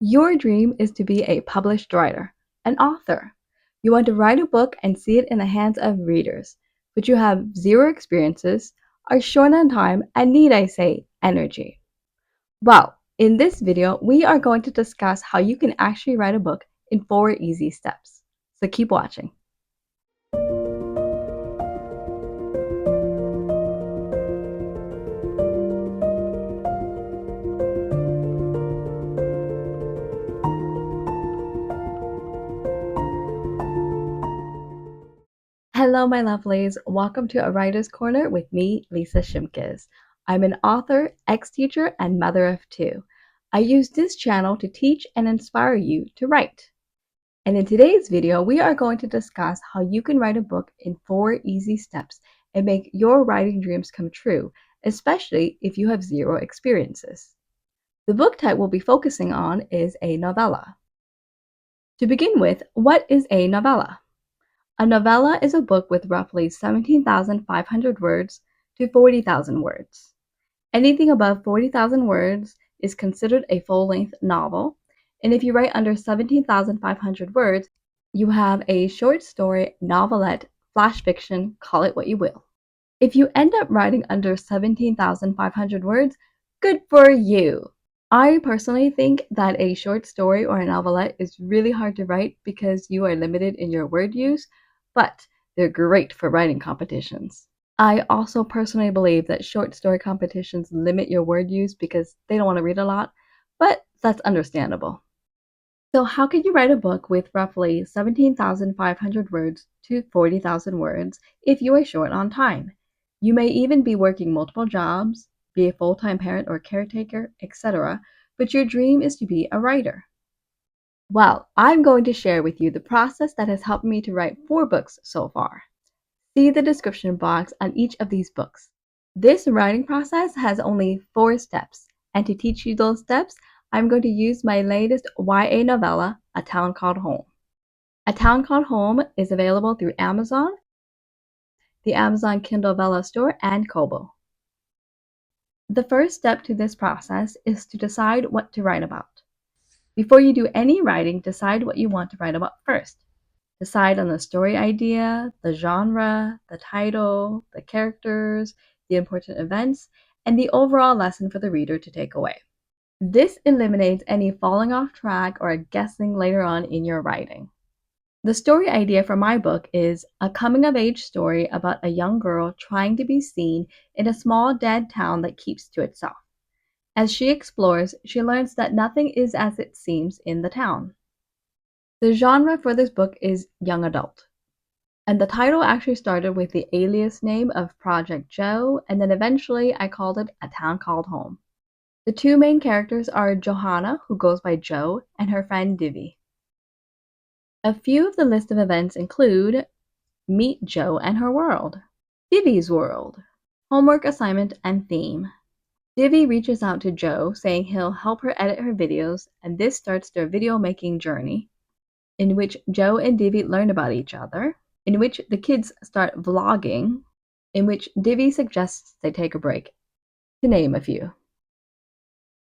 Your dream is to be a published writer, an author. You want to write a book and see it in the hands of readers, but you have zero experiences, are short on time, and need, I say, energy. Well, in this video, we are going to discuss how you can actually write a book in 4 easy steps. So keep watching. Hello, my lovelies. Welcome to A Writer's Corner with me, Lisa Shimkes. I'm an author, ex-teacher, and mother of two. I use this channel to teach and inspire you to write. And in today's video, we are going to discuss how you can write a book in 4 easy steps and make your writing dreams come true, especially if you have zero experiences. The book type we'll be focusing on is a novella. To begin with, what is a novella? A novella is a book with roughly 17,500 words to 40,000 words. Anything above 40,000 words is considered a full-length novel, and if you write under 17,500 words, you have a short story, novelette, flash fiction, call it what you will. If you end up writing under 17,500 words, good for you! I personally think that a short story or a novelette is really hard to write because you are limited in your word use, but they're great for writing competitions. I also personally believe that short story competitions limit your word use because they don't want to read a lot, but that's understandable. So how could you write a book with roughly 17,500 words to 40,000 words if you are short on time? You may even be working multiple jobs, be a full-time parent or caretaker, etc., but your dream is to be a writer. Well, I'm going to share with you the process that has helped me to write 4 books so far. See the description box on each of these books. This writing process has only 4 steps, and to teach you those steps, I'm going to use my latest YA novella, A Town Called Home. A Town Called Home is available through Amazon, the Amazon Kindle Vella store, and Kobo. The first step to this process is to decide what to write about. Before you do any writing, decide what you want to write about first. Decide on the story idea, the genre, the title, the characters, the important events, and the overall lesson for the reader to take away. This eliminates any falling off track or guessing later on in your writing. The story idea for my book is a coming-of-age story about a young girl trying to be seen in a small dead town that keeps to itself. As she explores, she learns that nothing is as it seems in the town. The genre for this book is young adult. And the title actually started with the alias name of Project Joe, and then eventually I called it A Town Called Home. The 2 main characters are Johanna, who goes by Jo, and her friend Divvy. A few of the list of events include Meet Jo and her world, Divvy's world, homework assignment and theme. Divvy reaches out to Jo saying he'll help her edit her videos, and this starts their video making journey, in which Jo and Divvy learn about each other, in which the kids start vlogging, in which Divvy suggests they take a break, to name a few.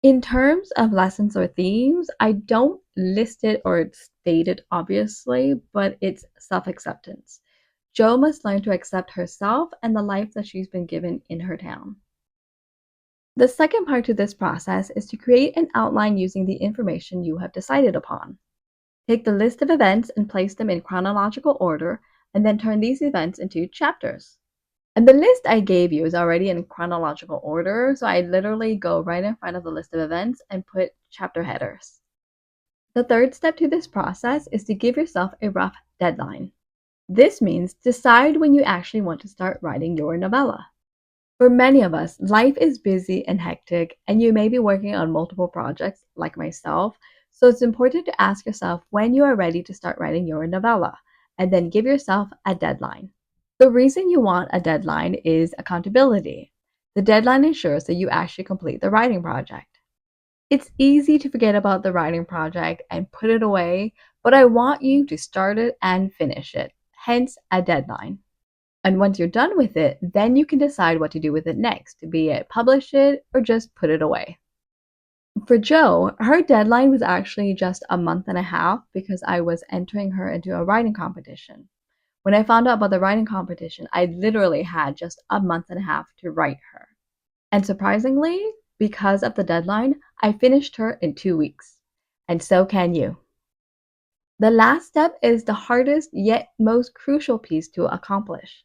In terms of lessons or themes, I don't list it or state it obviously, but it's self-acceptance. Jo must learn to accept herself and the life that she's been given in her town. The second part to this process is to create an outline using the information you have decided upon. Take the list of events and place them in chronological order, and then turn these events into chapters. And the list I gave you is already in chronological order, so I literally go right in front of the list of events and put chapter headers. The third step to this process is to give yourself a rough deadline. This means decide when you actually want to start writing your novella. For many of us, life is busy and hectic, and you may be working on multiple projects like myself, so it's important to ask yourself when you are ready to start writing your novella, and then give yourself a deadline. The reason you want a deadline is accountability. The deadline ensures that you actually complete the writing project. It's easy to forget about the writing project and put it away, but I want you to start it and finish it, hence a deadline. And once you're done with it, then you can decide what to do with it next, be it publish it or just put it away. For Jo, her deadline was actually just a month and a half because I was entering her into a writing competition. When I found out about the writing competition, I literally had just a month and a half to write her. And surprisingly, because of the deadline, I finished her in 2 weeks. And so can you. The last step is the hardest yet most crucial piece to accomplish.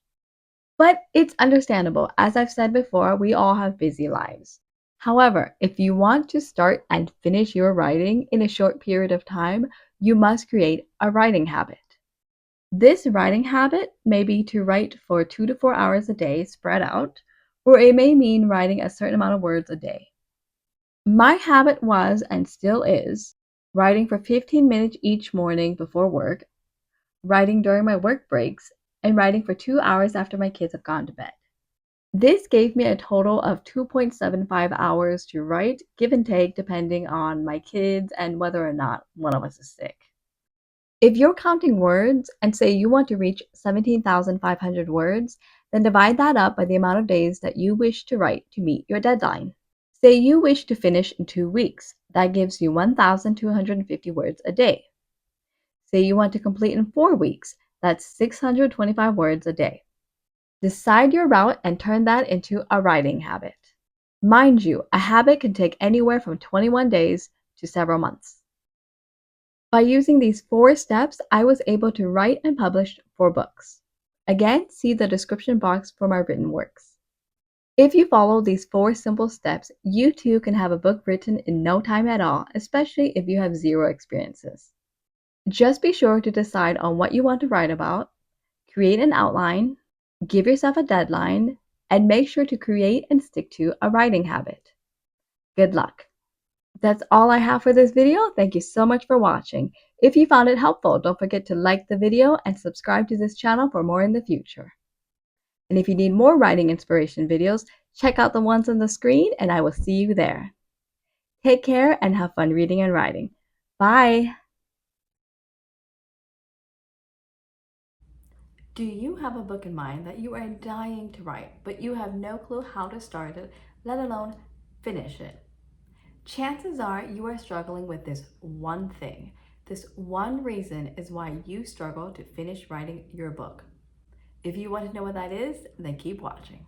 But it's understandable. As I've said before, we all have busy lives. However, if you want to start and finish your writing in a short period of time, you must create a writing habit. This writing habit may be to write for 2 to 4 hours a day spread out, or it may mean writing a certain amount of words a day. My habit was and still is writing for 15 minutes each morning before work, writing during my work breaks, and writing for 2 hours after my kids have gone to bed. This gave me a total of 2.75 hours to write, give and take, depending on my kids and whether or not one of us is sick. If you're counting words and say you want to reach 17,500 words, then divide that up by the amount of days that you wish to write to meet your deadline. Say you wish to finish in 2 weeks. That gives you 1,250 words a day. Say you want to complete in 4 weeks. That's 625 words a day. Decide your route and turn that into a writing habit. Mind you, a habit can take anywhere from 21 days to several months. By using these 4 steps, I was able to write and publish 4 books. Again, see the description box for my written works. If you follow these 4 simple steps, you too can have a book written in no time at all, especially if you have zero experiences. Just be sure to decide on what you want to write about, create an outline, give yourself a deadline, and make sure to create and stick to a writing habit. Good luck! That's all I have for this video. Thank you so much for watching. If you found it helpful, don't forget to like the video and subscribe to this channel for more in the future. And if you need more writing inspiration videos, check out the ones on the screen and I will see you there. Take care and have fun reading and writing. Bye! Do you have a book in mind that you are dying to write, but you have no clue how to start it, let alone finish it? Chances are you are struggling with this one thing. This one reason is why you struggle to finish writing your book. If you want to know what that is, then keep watching.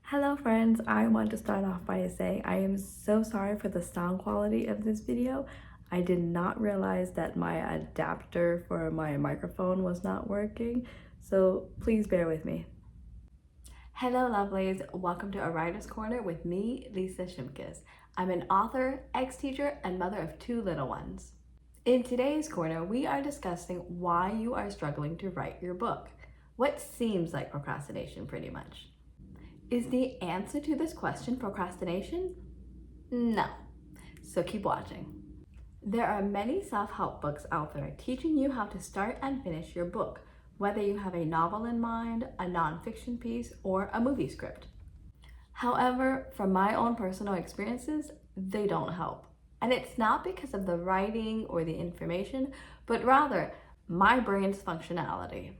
Hello friends, I want to start off by saying I am so sorry for the sound quality of this video. I did not realize that my adapter for my microphone was not working, so please bear with me. Hello lovelies, welcome to A Writer's Corner with me, Lisa Shimkis. I'm an author, ex-teacher, and mother of 2 little ones. In today's corner, we are discussing why you are struggling to write your book. What seems like procrastination pretty much. Is the answer to this question procrastination? No. So keep watching. There are many self-help books out there teaching you how to start and finish your book, whether you have a novel in mind, a nonfiction piece, or a movie script. However, from my own personal experiences, they don't help. And it's not because of the writing or the information, but rather my brain's functionality.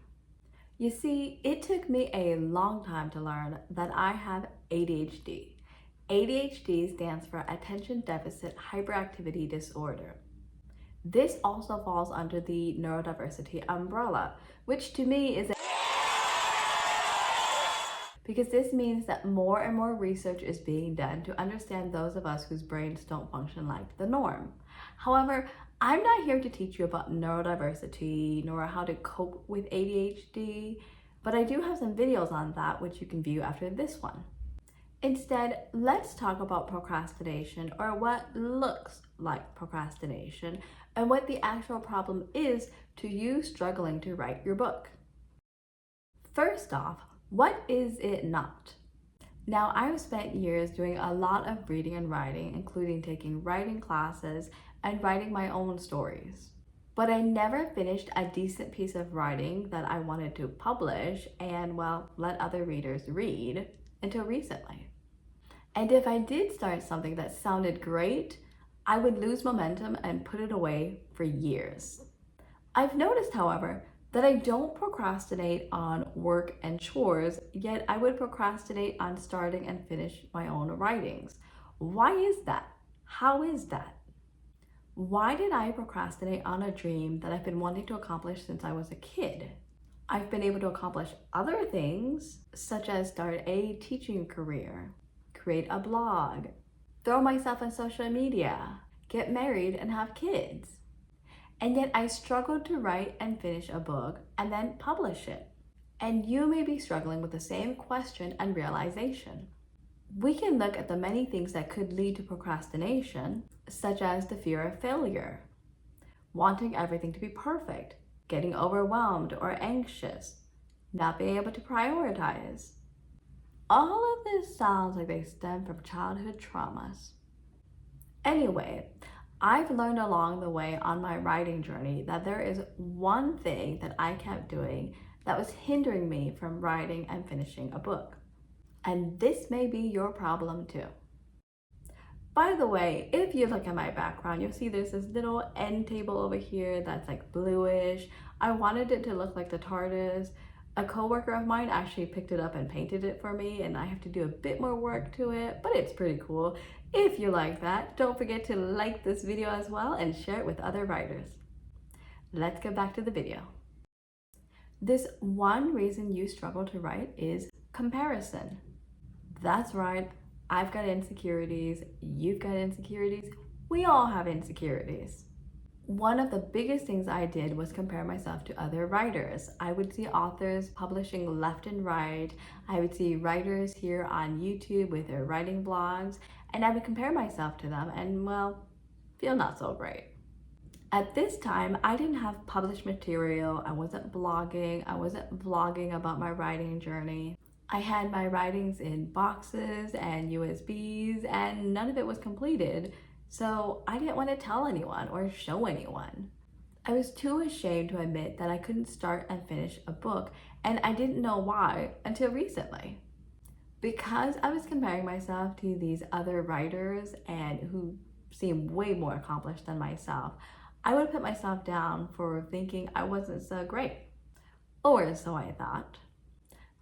You see, it took me a long time to learn that I have ADHD. ADHD stands for Attention Deficit Hyperactivity Disorder. This also falls under the neurodiversity umbrella, which to me is because this means that more and more research is being done to understand those of us whose brains don't function like the norm. However, I'm not here to teach you about neurodiversity nor how to cope with ADHD, but I do have some videos on that which you can view after this one. Instead, let's talk about procrastination, or what looks like procrastination, and what the actual problem is to you struggling to write your book. First off, what is it not? Now, I've spent years doing a lot of reading and writing, including taking writing classes and writing my own stories. But I never finished a decent piece of writing that I wanted to publish and, well, let other readers read until recently. And if I did start something that sounded great, I would lose momentum and put it away for years. I've noticed, however, that I don't procrastinate on work and chores, yet I would procrastinate on starting and finish my own writings. Why is that? How is that? Why did I procrastinate on a dream that I've been wanting to accomplish since I was a kid? I've been able to accomplish other things, such as start a teaching career, create a blog, throw myself on social media, get married, and have kids. And yet I struggled to write and finish a book and then publish it. And you may be struggling with the same question and realization. We can look at the many things that could lead to procrastination, such as the fear of failure, wanting everything to be perfect, getting overwhelmed or anxious, not being able to prioritize. All of this sounds like they stem from childhood traumas. Anyway, I've learned along the way on my writing journey that there is one thing that I kept doing that was hindering me from writing and finishing a book. And this may be your problem too. By the way, if you look at my background, you'll see there's this little end table over here that's like bluish. I wanted it to look like the TARDIS. A coworker of mine actually picked it up and painted it for me, and I have to do a bit more work to it, but it's pretty cool. If you like that, don't forget to like this video as well and share it with other writers. Let's get back to the video. This one reason you struggle to write is comparison. That's right, I've got insecurities, you've got insecurities, we all have insecurities. One of the biggest things I did was compare myself to other writers. I would see authors publishing left and right. I would see writers here on YouTube with their writing blogs, and I would compare myself to them and, well, feel not so great. At this time, I didn't have published material. I wasn't blogging. I wasn't vlogging about my writing journey. I had my writings in boxes and USBs, and none of it was completed. So I didn't want to tell anyone or show anyone. I was too ashamed to admit that I couldn't start and finish a book, and I didn't know why until recently. Because I was comparing myself to these other writers and who seemed way more accomplished than myself, I would put myself down for thinking I wasn't so great. Or so I thought.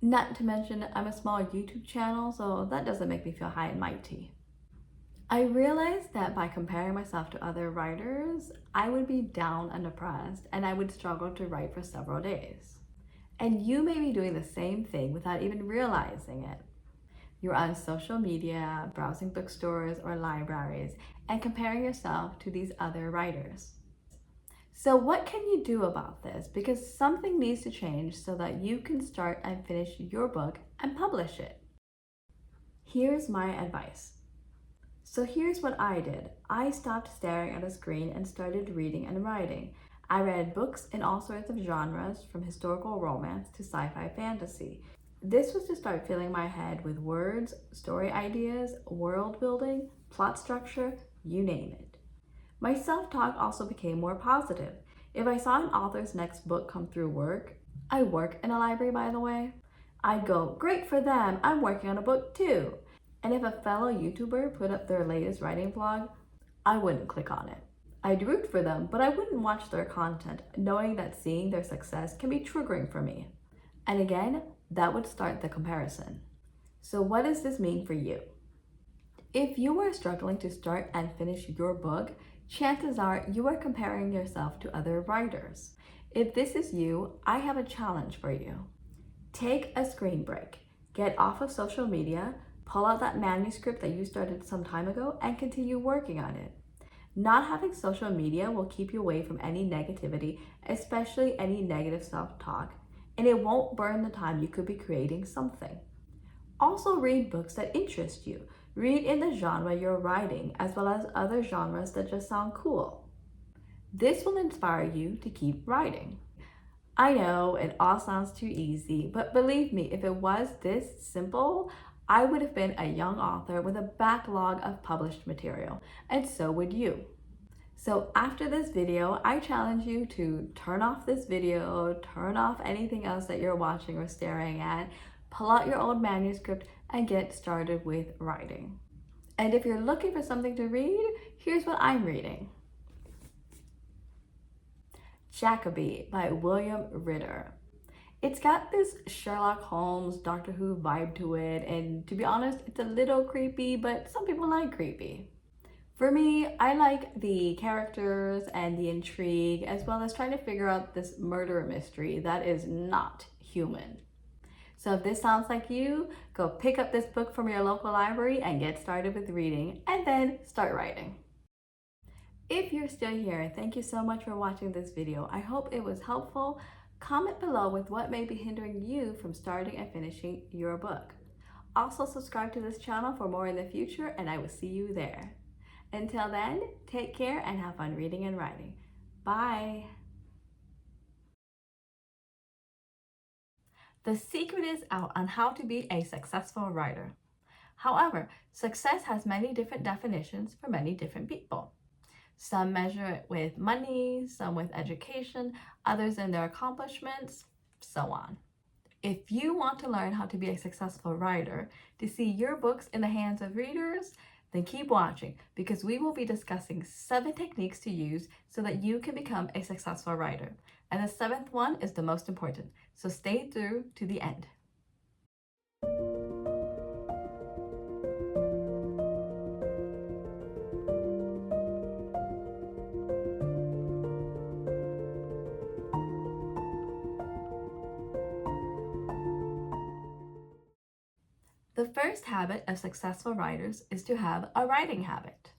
Not to mention I'm a small YouTube channel, so that doesn't make me feel high and mighty. I realized that by comparing myself to other writers, I would be down and depressed, and I would struggle to write for several days. And you may be doing the same thing without even realizing it. You're on social media, browsing bookstores or libraries, and comparing yourself to these other writers. So what can you do about this? Because something needs to change so that you can start and finish your book and publish it. Here's my advice. So here's what I did. I stopped staring at a screen and started reading and writing. I read books in all sorts of genres, from historical romance to sci-fi fantasy. This was to start filling my head with words, story ideas, world building, plot structure, you name it. My self-talk also became more positive. If I saw an author's next book come through work, I work in a library by the way, I'd go, great for them, I'm working on a book too. And if a fellow YouTuber put up their latest writing vlog, I wouldn't click on it. I'd root for them, but I wouldn't watch their content, knowing that seeing their success can be triggering for me. And again, that would start the comparison. So what does this mean for you? If you are struggling to start and finish your book, chances are you are comparing yourself to other writers. If this is you, I have a challenge for you. Take a screen break. Get off of social media, pull out that manuscript that you started some time ago, and continue working on it. Not having social media will keep you away from any negativity, especially any negative self-talk, and it won't burn the time you could be creating something. Also read books that interest you. Read in the genre you're writing, as well as other genres that just sound cool. This will inspire you to keep writing. I know it all sounds too easy, but believe me, if it was this simple, I would have been a young author with a backlog of published material, and so would you. So after this video, I challenge you to turn off this video, turn off anything else that you're watching or staring at, pull out your old manuscript, and get started with writing. And if you're looking for something to read, here's what I'm reading. Jacoby by William Ritter. It's got this Sherlock Holmes, Doctor Who vibe to it, and to be honest, it's a little creepy, but some people like creepy. For me, I like the characters and the intrigue, as well as trying to figure out this murder mystery that is not human. So if this sounds like you, go pick up this book from your local library and get started with reading, and then start writing. If you're still here, thank you so much for watching this video. I hope it was helpful. Comment below with what may be hindering you from starting and finishing your book. Also subscribe to this channel for more in the future, and I will see you there. Until then, take care and have fun reading and writing. Bye! The secret is out on how to be a successful writer. However, success has many different definitions for many different people. Some measure it with money, some with education, others in their accomplishments, so on. If you want to learn how to be a successful writer, to see your books in the hands of readers, then keep watching, because we will be discussing 7 techniques to use so that you can become a successful writer. And the 7th one is the most important, so stay through to the end. The first habit of successful writers is to have a writing habit.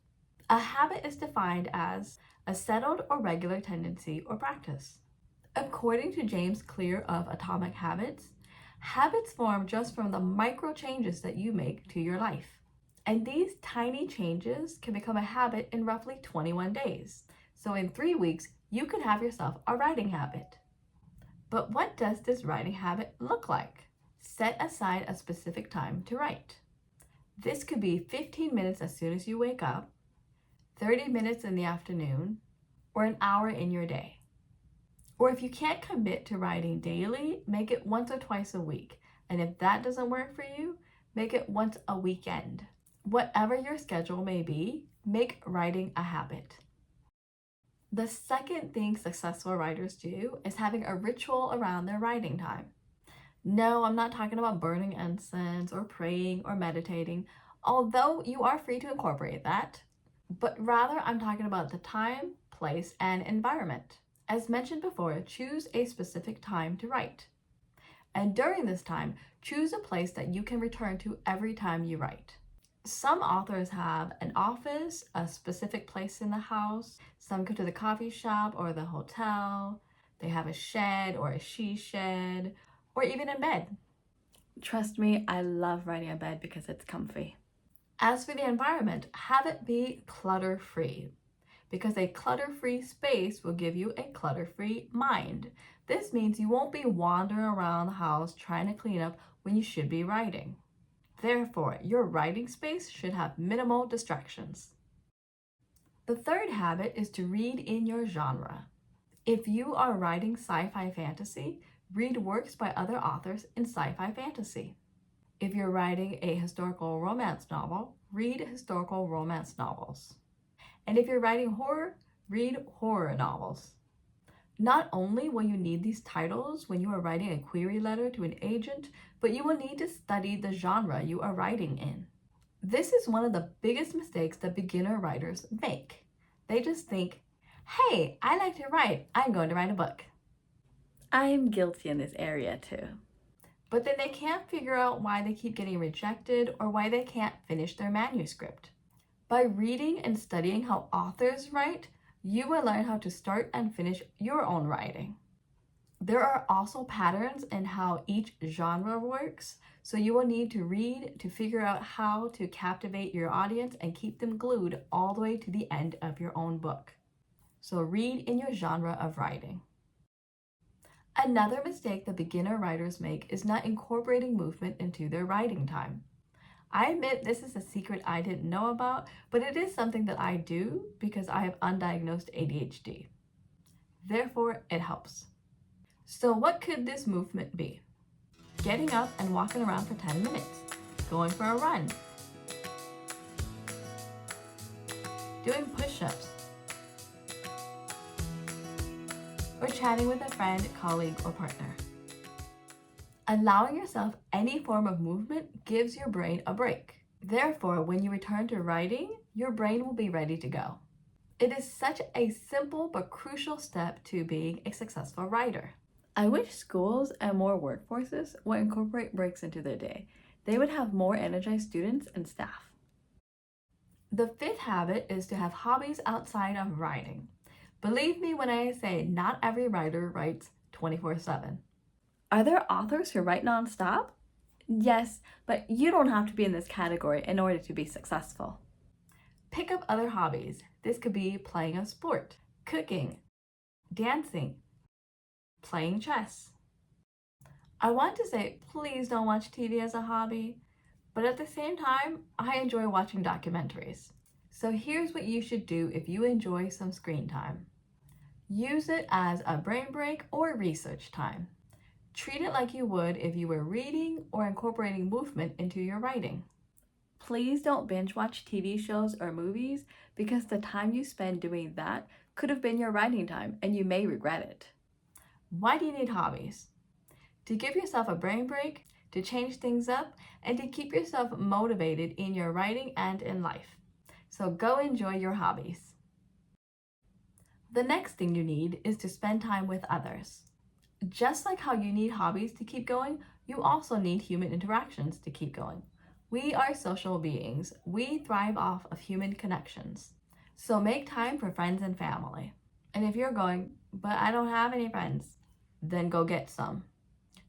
A habit is defined as a settled or regular tendency or practice. According to James Clear of Atomic Habits, habits form just from the micro changes that you make to your life. And these tiny changes can become a habit in roughly 21 days. So in 3 weeks, you could have yourself a writing habit. But what does this writing habit look like? Set aside a specific time to write. This could be 15 minutes as soon as you wake up, 30 minutes in the afternoon, or an hour in your day. Or if you can't commit to writing daily, make it once or twice a week. And if that doesn't work for you, make it once a weekend. Whatever your schedule may be, make writing a habit. The second thing successful writers do is having a ritual around their writing time. No, I'm not talking about burning incense or praying or meditating, although you are free to incorporate that, but rather I'm talking about the time, place, and environment. As mentioned before, choose a specific time to write. And during this time, choose a place that you can return to every time you write. Some authors have an office, a specific place in the house. Some go to the coffee shop or the hotel. They have a shed or a she shed, or even in bed. Trust me, I love writing in bed because it's comfy. As for the environment, have it be clutter-free, because a clutter-free space will give you a clutter-free mind. This means you won't be wandering around the house trying to clean up when you should be writing. Therefore, your writing space should have minimal distractions. The third habit is to read in your genre. If you are writing sci-fi fantasy, read works by other authors in sci-fi fantasy. If you're writing a historical romance novel, read historical romance novels. And if you're writing horror, read horror novels. Not only will you need these titles when you are writing a query letter to an agent, but you will need to study the genre you are writing in. This is one of the biggest mistakes that beginner writers make. They just think, hey, I like to write, I'm going to write a book. I am guilty in this area too. But then they can't figure out why they keep getting rejected or why they can't finish their manuscript. By reading and studying how authors write, you will learn how to start and finish your own writing. There are also patterns in how each genre works, so you will need to read to figure out how to captivate your audience and keep them glued all the way to the end of your own book. So read in your genre of writing. Another mistake that beginner writers make is not incorporating movement into their writing time. I admit this is a secret I didn't know about, but it is something that I do because I have undiagnosed ADHD. Therefore, it helps. So what could this movement be? Getting up and walking around for 10 minutes. going for a run, doing push-ups, or chatting with a friend, colleague, or partner. Allowing yourself any form of movement gives your brain a break. Therefore, when you return to writing, your brain will be ready to go. It is such a simple but crucial step to being a successful writer. I wish schools and more workforces would incorporate breaks into their day. They would have more energized students and staff. The fifth habit is to have hobbies outside of writing. Believe me when I say not every writer writes 24/7. Are there authors who write nonstop? Yes, but you don't have to be in this category in order to be successful. Pick up other hobbies. This could be playing a sport, cooking, dancing, playing chess. I want to say, please don't watch TV as a hobby, but at the same time, I enjoy watching documentaries. So here's what you should do if you enjoy some screen time. Use it as a brain break or research time. Treat it like you would if you were reading or incorporating movement into your writing. Please don't binge watch TV shows or movies because the time you spend doing that could have been your writing time and you may regret it. Why do you need hobbies? To give yourself a brain break, to change things up, and to keep yourself motivated in your writing and in life. So go enjoy your hobbies. The next thing you need is to spend time with others. Just like how you need hobbies to keep going, you also need human interactions to keep going. We are social beings. We thrive off of human connections. So make time for friends and family. And if you're going, but I don't have any friends, then go get some.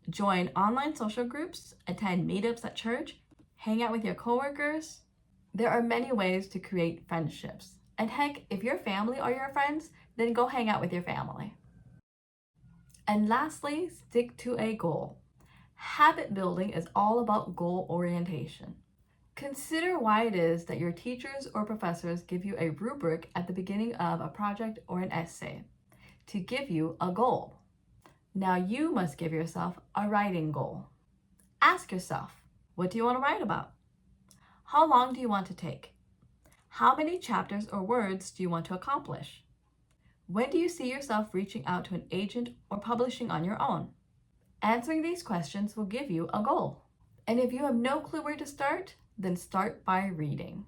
Join online social groups, attend meetups at church, hang out with your coworkers. There are many ways to create friendships. And heck, if your family are your friends, then go hang out with your family. And lastly, stick to a goal. Habit building is all about goal orientation. Consider why it is that your teachers or professors give you a rubric at the beginning of a project or an essay to give you a goal. Now you must give yourself a writing goal. Ask yourself, what do you want to write about? How long do you want to take? How many chapters or words do you want to accomplish? When do you see yourself reaching out to an agent or publishing on your own? Answering these questions will give you a goal. And if you have no clue where to start, then start by reading.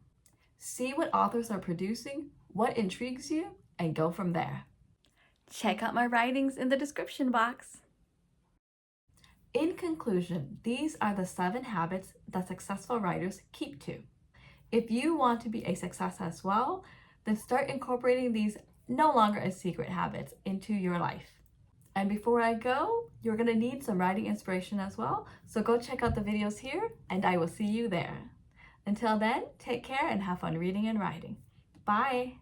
See what authors are producing, what intrigues you, and go from there. Check out my writings in the description box. In conclusion, these are the 7 habits that successful writers keep to. If you want to be a success as well, then start incorporating these no longer as secret habits into your life. And before I go, you're going to need some writing inspiration as well, so go check out the videos here, and I will see you there. Until then, take care and have fun reading and writing. Bye!